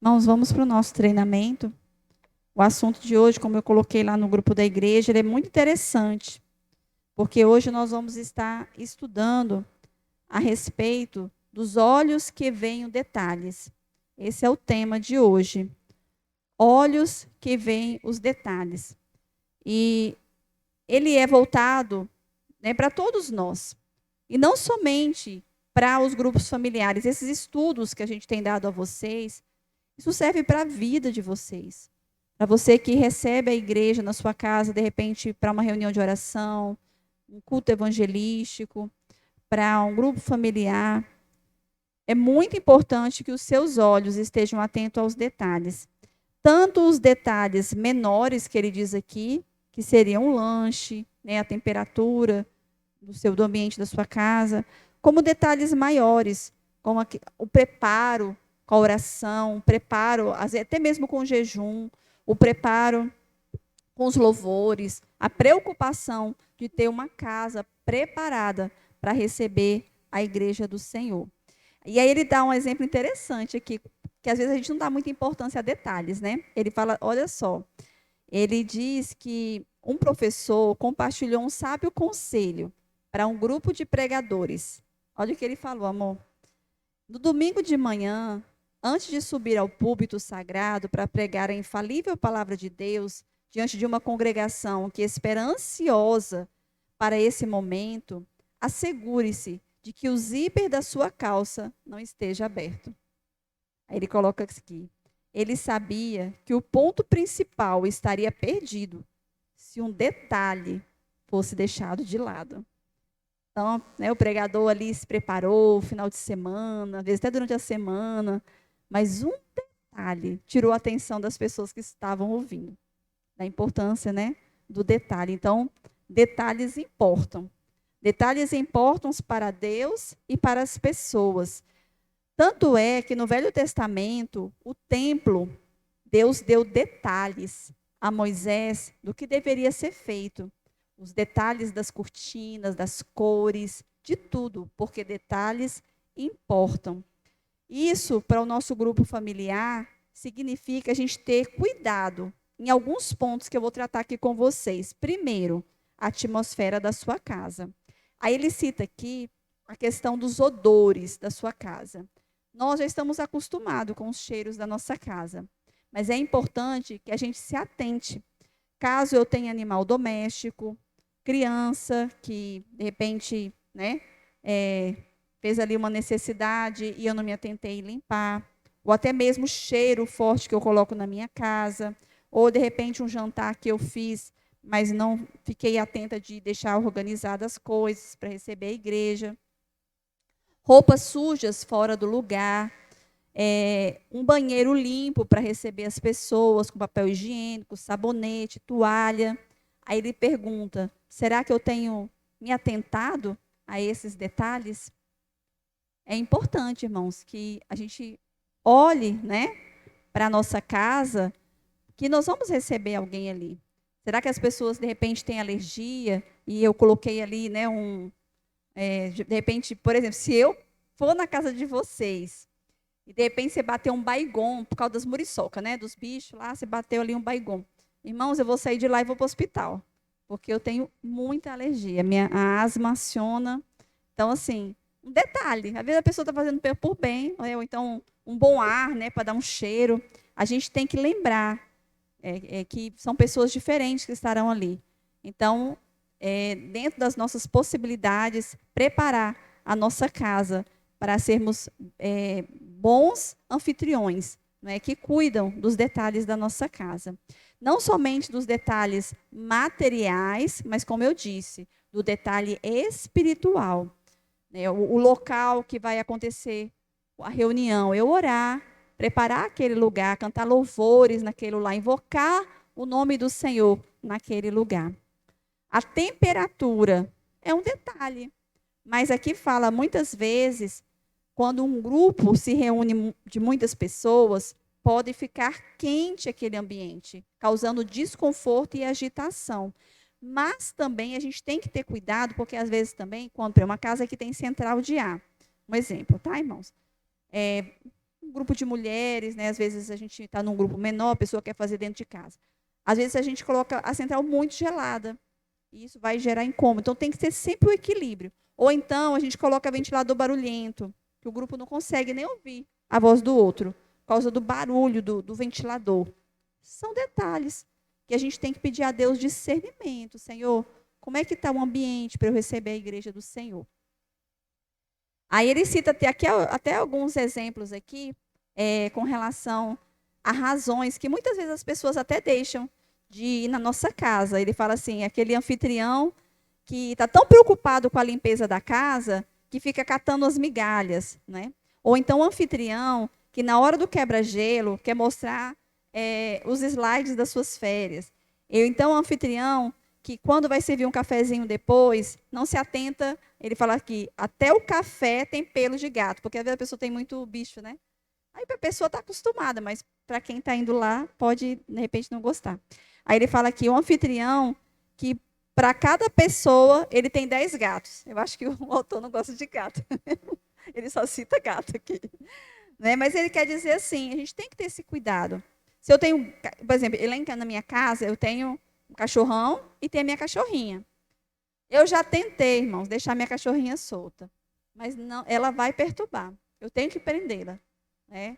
Irmãos, vamos para o nosso treinamento. O assunto de hoje, como eu coloquei lá no grupo da igreja, ele é muito interessante, porque hoje nós vamos estar estudando a respeito dos olhos que veem detalhes. Esse é o tema de hoje. Olhos que veem os detalhes. E ele é voltado, né, para todos nós. E não somente para os grupos familiares. Esses estudos que a gente tem dado a vocês, isso serve para a vida de vocês. Para você que recebe a igreja na sua casa, de repente, para uma reunião de oração, um culto evangelístico, para um grupo familiar. É muito importante que os seus olhos estejam atentos aos detalhes. Tanto os detalhes menores, que ele diz aqui, que seriam o lanche, né, a temperatura do ambiente da sua casa, como detalhes maiores, como o preparo com a oração, o preparo, até mesmo com o jejum, o preparo com os louvores, a preocupação de ter uma casa preparada para receber a igreja do Senhor. E aí ele dá um exemplo interessante aqui, que às vezes a gente não dá muita importância a detalhes, né? Ele fala, olha só, ele diz que um professor compartilhou um sábio conselho para um grupo de pregadores. Olha o que ele falou, amor. No domingo de manhã, antes de subir ao púlpito sagrado para pregar a infalível palavra de Deus, diante de uma congregação que espera ansiosa para esse momento, assegure-se de que o zíper da sua calça não esteja aberto. Aí ele coloca aqui. Ele sabia que o ponto principal estaria perdido se um detalhe fosse deixado de lado. Então, né, o pregador ali se preparou, final de semana, às vezes até durante a semana, mas um detalhe tirou a atenção das pessoas que estavam ouvindo. Da importância, né, do detalhe. Então, detalhes importam. Detalhes importam para Deus e para as pessoas. Tanto é que no Velho Testamento, o templo, Deus deu detalhes a Moisés do que deveria ser feito. Os detalhes das cortinas, das cores, de tudo, porque detalhes importam. Isso, para o nosso grupo familiar, significa a gente ter cuidado em alguns pontos que eu vou tratar aqui com vocês. Primeiro, a atmosfera da sua casa. Aí ele cita aqui a questão dos odores da sua casa. Nós já estamos acostumados com os cheiros da nossa casa, mas é importante que a gente se atente. Caso eu tenha animal doméstico, criança que, de repente, né, fez ali uma necessidade e eu não me atentei em limpar, ou até mesmo o cheiro forte que eu coloco na minha casa, ou, de repente, um jantar que eu fiz, mas não fiquei atenta de deixar organizadas as coisas para receber a igreja. Roupas sujas fora do lugar, um banheiro limpo para receber as pessoas, com papel higiênico, sabonete, toalha. Aí ele pergunta, será que eu tenho me atentado a esses detalhes? É importante, irmãos, que a gente olhe, né, para a nossa casa, que nós vamos receber alguém ali. Será que as pessoas, de repente, têm alergia e eu coloquei ali, né, de repente, por exemplo, se eu for na casa de vocês e de repente você bateu um baygon por causa das muriçocas, né, dos bichos lá, você bateu ali um baygon. Irmãos, eu vou sair de lá e vou para o hospital, porque eu tenho muita alergia, a asma aciona. Então, assim, um detalhe, às vezes a pessoa está fazendo por bem, ou então um bom ar, né, para dar um cheiro. A gente tem que lembrar que são pessoas diferentes que estarão ali. Então, dentro das nossas possibilidades, preparar a nossa casa para sermos bons anfitriões, né, que cuidam dos detalhes da nossa casa. Não somente dos detalhes materiais, mas, como eu disse, do detalhe espiritual. Né, o local que vai acontecer a reunião, eu orar, preparar aquele lugar, cantar louvores naquele lugar, invocar o nome do Senhor naquele lugar. A temperatura é um detalhe, mas aqui fala muitas vezes, quando um grupo se reúne de muitas pessoas, pode ficar quente aquele ambiente, causando desconforto e agitação. Mas também a gente tem que ter cuidado, porque às vezes também, quando tem uma casa que tem central de ar, um exemplo, tá, irmãos? um grupo de mulheres, né? Às vezes a gente está num grupo menor, a pessoa quer fazer dentro de casa. Às vezes a gente coloca a central muito gelada, e isso vai gerar incômodo. Então tem que ter sempre o equilíbrio. Ou então a gente coloca ventilador barulhento, que o grupo não consegue nem ouvir a voz do outro, por causa do barulho do ventilador. São detalhes que a gente tem que pedir a Deus discernimento. Senhor, como é que está o ambiente para eu receber a igreja do Senhor? Aí ele cita até alguns exemplos aqui com relação a razões que muitas vezes as pessoas até deixam de ir na nossa casa. Ele fala assim, aquele anfitrião que está tão preocupado com a limpeza da casa que fica catando as migalhas, né? Ou então o anfitrião que na hora do quebra-gelo quer mostrar os slides das suas férias. Ou então o anfitrião que quando vai servir um cafezinho depois, não se atenta, ele fala aqui, até o café tem pelo de gato, porque às vezes a pessoa tem muito bicho, né? Aí a pessoa está acostumada, mas para quem está indo lá, pode, de repente, não gostar. Aí ele fala aqui, o anfitrião, que para cada pessoa, ele tem 10 gatos. Eu acho que o autor não gosta de gato. Ele só cita gato aqui. Né? Mas ele quer dizer assim, a gente tem que ter esse cuidado. Se eu tenho, por exemplo, na minha casa, eu tenho um cachorrão e tem a minha cachorrinha. Eu já tentei, irmãos, deixar minha cachorrinha solta. Mas não, ela vai perturbar. Eu tenho que prendê-la. Né?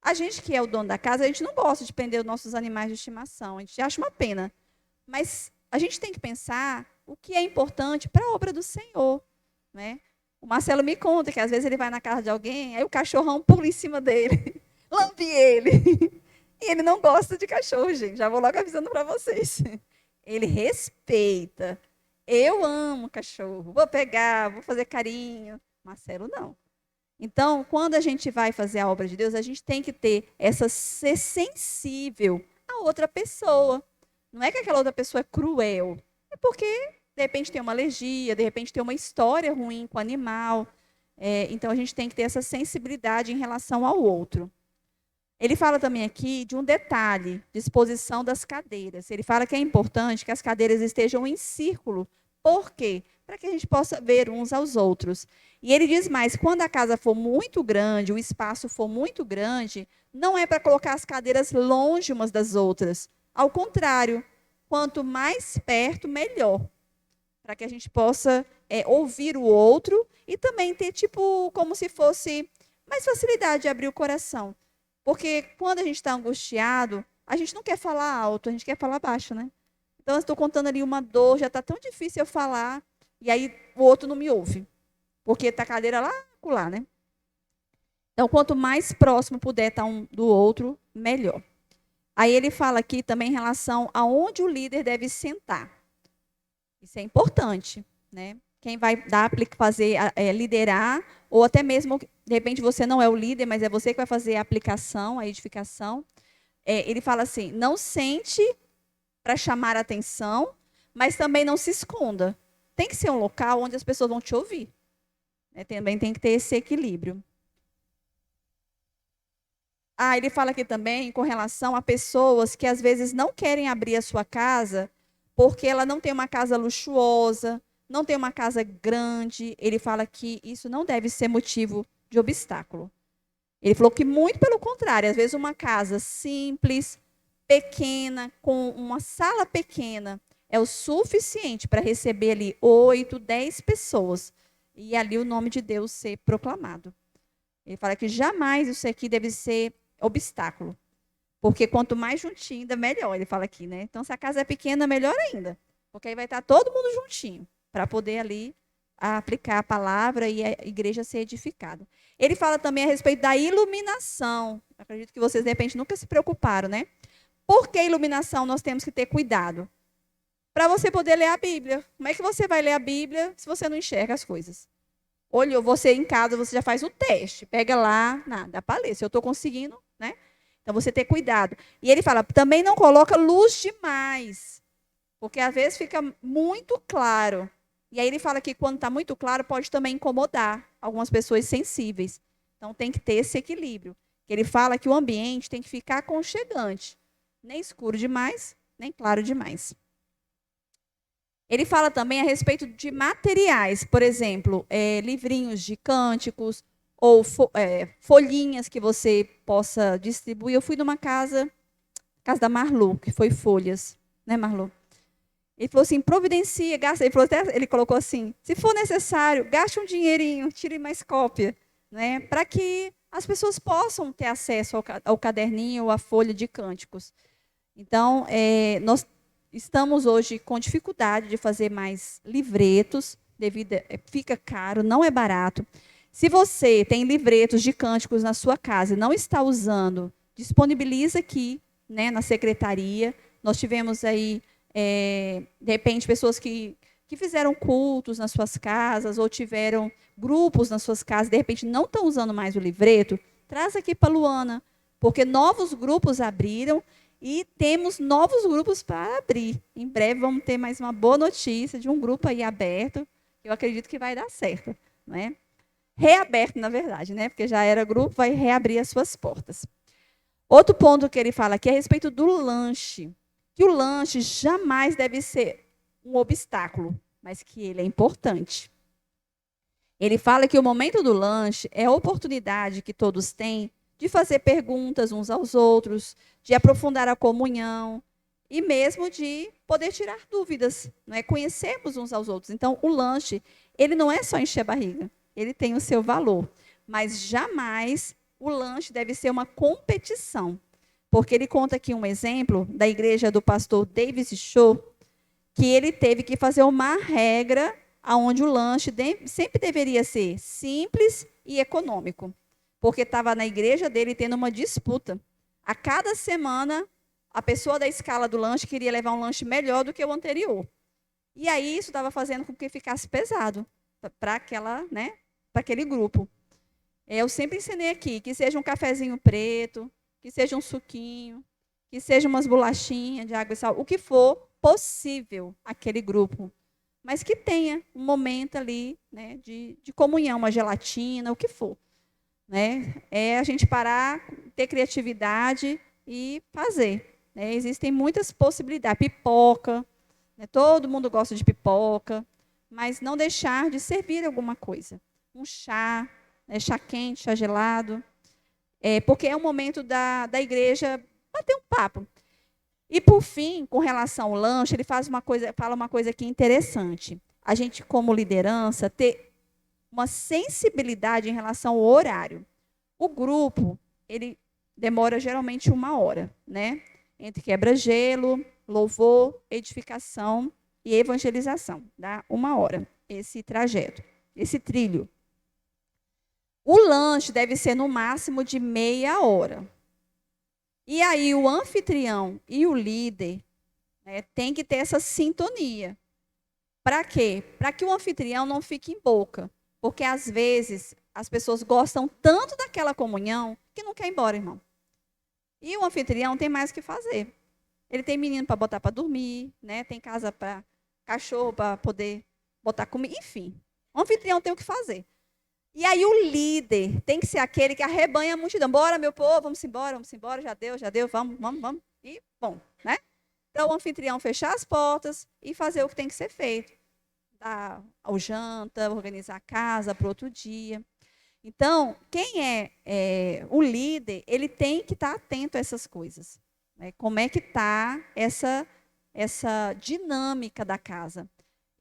A gente que é o dono da casa, a gente não gosta de prender os nossos animais de estimação. A gente acha uma pena. Mas a gente tem que pensar o que é importante para a obra do Senhor. Né? O Marcelo me conta que às vezes ele vai na casa de alguém, aí o cachorrão pula em cima dele, lambe ele. E ele não gosta de cachorro, gente. Já vou logo avisando para vocês. Ele respeita. Eu amo cachorro. Vou pegar, vou fazer carinho. Marcelo, não. Então, quando a gente vai fazer a obra de Deus, a gente tem que ser sensível a outra pessoa. Não é que aquela outra pessoa é cruel. É porque, de repente, tem uma alergia, de repente, tem uma história ruim com o animal. Então, a gente tem que ter essa sensibilidade em relação ao outro. Ele fala também aqui de um detalhe, disposição das cadeiras. Ele fala que é importante que as cadeiras estejam em círculo. Por quê? Para que a gente possa ver uns aos outros. E ele diz mais, quando a casa for muito grande, o espaço for muito grande, não é para colocar as cadeiras longe umas das outras. Ao contrário, quanto mais perto, melhor. Para que a gente possa ouvir o outro e também ter, como se fosse mais facilidade de abrir o coração. Porque quando a gente está angustiado, a gente não quer falar alto, a gente quer falar baixo, né? Então, eu estou contando ali uma dor, já está tão difícil eu falar, e aí o outro não me ouve. Porque está a cadeira lá, né? Então, quanto mais próximo puder estar um do outro, melhor. Aí ele fala aqui também em relação a onde o líder deve sentar. Isso é importante, né? Quem vai liderar, ou até mesmo, de repente, você não é o líder, mas é você que vai fazer a aplicação, a edificação. Ele fala assim, não sente para chamar a atenção, mas também não se esconda. Tem que ser um local onde as pessoas vão te ouvir. Também tem que ter esse equilíbrio. Ele fala aqui também com relação a pessoas que às vezes não querem abrir a sua casa porque ela não tem uma casa luxuosa, não tem uma casa grande. Ele fala que isso não deve ser motivo de obstáculo. Ele falou que muito pelo contrário, às vezes uma casa simples, pequena, com uma sala pequena, é o suficiente para receber ali 8, 10 pessoas e ali o nome de Deus ser proclamado. Ele fala que jamais isso aqui deve ser obstáculo, porque quanto mais juntinho, ainda melhor, ele fala aqui, né? Então, se a casa é pequena, melhor ainda, porque aí vai estar todo mundo juntinho, para poder ali aplicar a palavra e a igreja ser edificada. Ele fala também a respeito da iluminação. Acredito que vocês, de repente, nunca se preocuparam, né? Por que iluminação nós temos que ter cuidado? Para você poder ler a Bíblia. Como é que você vai ler a Bíblia se você não enxerga as coisas? Olha, você em casa, você já faz o teste. Pega lá, dá para ler. Se eu estou conseguindo, né? Então, você ter cuidado. E ele fala, também não coloca luz demais. Porque, às vezes, fica muito claro. E aí ele fala que quando está muito claro, pode também incomodar algumas pessoas sensíveis. Então, tem que ter esse equilíbrio. Ele fala que o ambiente tem que ficar aconchegante. Nem escuro demais, nem claro demais. Ele fala também a respeito de materiais. Por exemplo, livrinhos de cânticos, ou folhinhas que você possa distribuir. Eu fui numa casa da Marlu, que foi folhas, né, Marlu? Ele falou assim, providencia, gasta. Ele colocou assim, se for necessário, gaste um dinheirinho, tire mais cópia, né, para que as pessoas possam ter acesso ao caderninho ou à folha de cânticos. Então, nós estamos hoje com dificuldade de fazer mais livretos, fica caro, não é barato. Se você tem livretos de cânticos na sua casa e não está usando, disponibiliza aqui, né, na secretaria. Nós tivemos aí, de repente, pessoas que fizeram cultos nas suas casas ou tiveram grupos nas suas casas, de repente não estão usando mais o livreto, traz aqui para a Luana, porque novos grupos abriram e temos novos grupos para abrir. Em breve vamos ter mais uma boa notícia de um grupo aí aberto, eu acredito que vai dar certo, não é? Reaberto, na verdade, né? Porque já era grupo, vai reabrir as suas portas. Outro ponto que ele fala aqui é a respeito do lanche, que o lanche jamais deve ser um obstáculo, mas que ele é importante. Ele fala que o momento do lanche é a oportunidade que todos têm de fazer perguntas uns aos outros, de aprofundar a comunhão e mesmo de poder tirar dúvidas, não é? Conhecermos uns aos outros. Então, o lanche, ele não é só encher a barriga, ele tem o seu valor, mas jamais o lanche deve ser uma competição, porque ele conta aqui um exemplo da igreja do pastor Davis Shaw, que ele teve que fazer uma regra onde o lanche sempre deveria ser simples e econômico, porque estava na igreja dele tendo uma disputa. A cada semana, a pessoa da escala do lanche queria levar um lanche melhor do que o anterior. E aí isso estava fazendo com que ficasse pesado para aquele grupo. Eu sempre ensinei aqui que seja um cafezinho preto, que seja um suquinho, que seja umas bolachinhas de água e sal, o que for possível aquele grupo, mas que tenha um momento ali, né, de comunhão, uma gelatina, o que for. Né? É a gente parar, ter criatividade e fazer. Né? Existem muitas possibilidades. Pipoca, né? Todo mundo gosta de pipoca, mas não deixar de servir alguma coisa. Um chá, né? Chá quente, chá gelado, porque é o momento da igreja bater um papo. E, por fim, com relação ao lanche, ele fala uma coisa aqui interessante. A gente, como liderança, ter uma sensibilidade em relação ao horário. O grupo, ele demora geralmente 1 hora, né? Entre quebra-gelo, louvor, edificação e evangelização. Dá 1 hora esse trajeto, esse trilho. O lanche deve ser no máximo de meia hora. E aí o anfitrião e o líder, né, tem que ter essa sintonia. Para quê? Para que o anfitrião não fique em boca. Porque, às vezes, as pessoas gostam tanto daquela comunhão que não quer ir embora, irmão. E o anfitrião tem mais o que fazer. Ele tem menino para botar para dormir, né? Tem casa para cachorro para poder botar comida, enfim. O anfitrião tem o que fazer. E aí o líder tem que ser aquele que arrebanha a multidão. Bora, meu povo, vamos embora, já deu, vamos. E, bom, né? Então, o anfitrião fechar as portas e fazer o que tem que ser feito. Dar ao janta, organizar a casa para o outro dia. Então, quem é o líder, ele tem que estar atento a essas coisas. Né? Como é que está essa dinâmica da casa.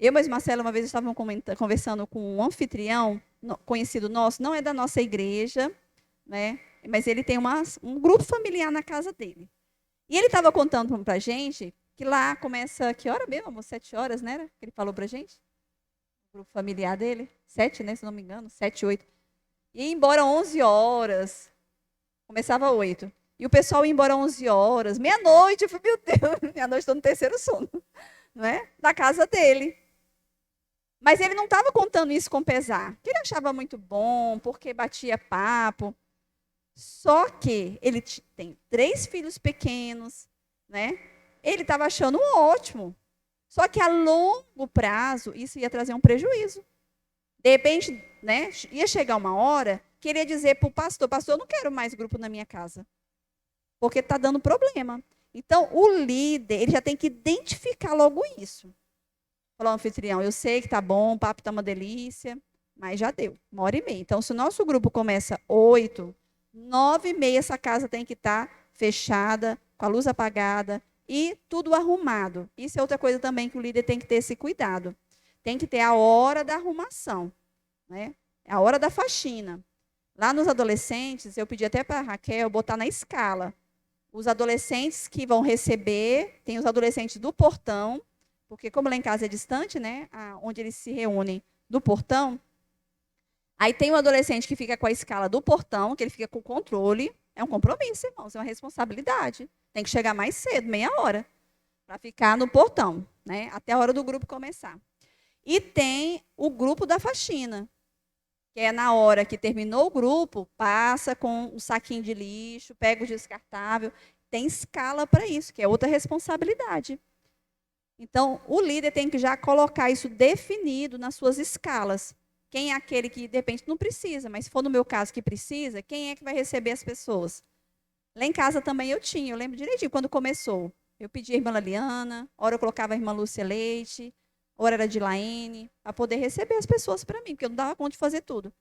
Eu e Marcela, uma vez, estávamos conversando com um anfitrião conhecido nosso, não é da nossa igreja, né? Mas ele tem um grupo familiar na casa dele. E ele estava contando para a gente que lá começa, que hora mesmo, amor? 7 horas, né? Que ele falou para a gente? O grupo familiar dele? 7, né? Se não me engano, 7, 8. E ia embora 11 horas. Começava 8. E o pessoal ia embora 11 horas. Meia-noite. Eu falei, meu Deus, meia-noite estou no terceiro sono. Não é? Na casa dele. Mas ele não estava contando isso com pesar. Que ele achava muito bom, porque batia papo. Só que ele tem 3 filhos pequenos, né? Ele estava achando ótimo. Só que a longo prazo, isso ia trazer um prejuízo. De repente, né, ia chegar uma hora que ele ia dizer para o pastor, eu não quero mais grupo na minha casa. Porque está dando problema. Então, o líder, ele já tem que identificar logo isso. Falou, anfitrião, eu sei que está bom, o papo está uma delícia, mas já deu, 1h30. Então, se o nosso grupo começa 8, 9h30 essa casa tem que estar fechada, com a luz apagada e tudo arrumado. Isso é outra coisa também que o líder tem que ter esse cuidado. Tem que ter a hora da arrumação, né? A hora da faxina. Lá nos adolescentes, eu pedi até para a Raquel botar na escala. Os adolescentes que vão receber, tem os adolescentes do portão, porque como lá em casa é distante, né? Onde eles se reúnem do portão. Aí tem o adolescente que fica com a escala do portão, que ele fica com o controle. É um compromisso, irmãos, é uma responsabilidade. Tem que chegar mais cedo, meia hora, para ficar no portão, né? Até a hora do grupo começar. E tem o grupo da faxina, que é na hora que terminou o grupo, passa com um saquinho de lixo, pega o descartável. Tem escala para isso, que é outra responsabilidade. Então, o líder tem que já colocar isso definido nas suas escalas. Quem é aquele que, de repente, não precisa, mas se for no meu caso que precisa, quem é que vai receber as pessoas? Lá em casa também eu lembro direitinho quando começou. Eu pedi a irmã Laliana, hora eu colocava a irmã Lúcia Leite, hora era de Laene, para poder receber as pessoas para mim, porque eu não dava conta de fazer tudo.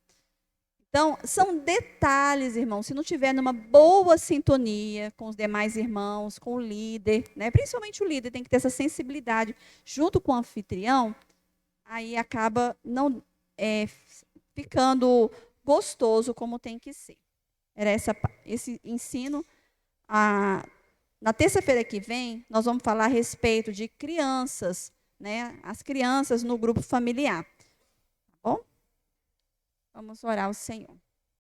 Então, são detalhes, irmãos, se não tiver numa boa sintonia com os demais irmãos, com o líder, né? Principalmente o líder tem que ter essa sensibilidade junto com o anfitrião, aí acaba não ficando gostoso como tem que ser. Era esse ensino. Na terça-feira que vem, nós vamos falar a respeito de crianças, né? As crianças no grupo familiar. Tá bom? Vamos orar ao Senhor.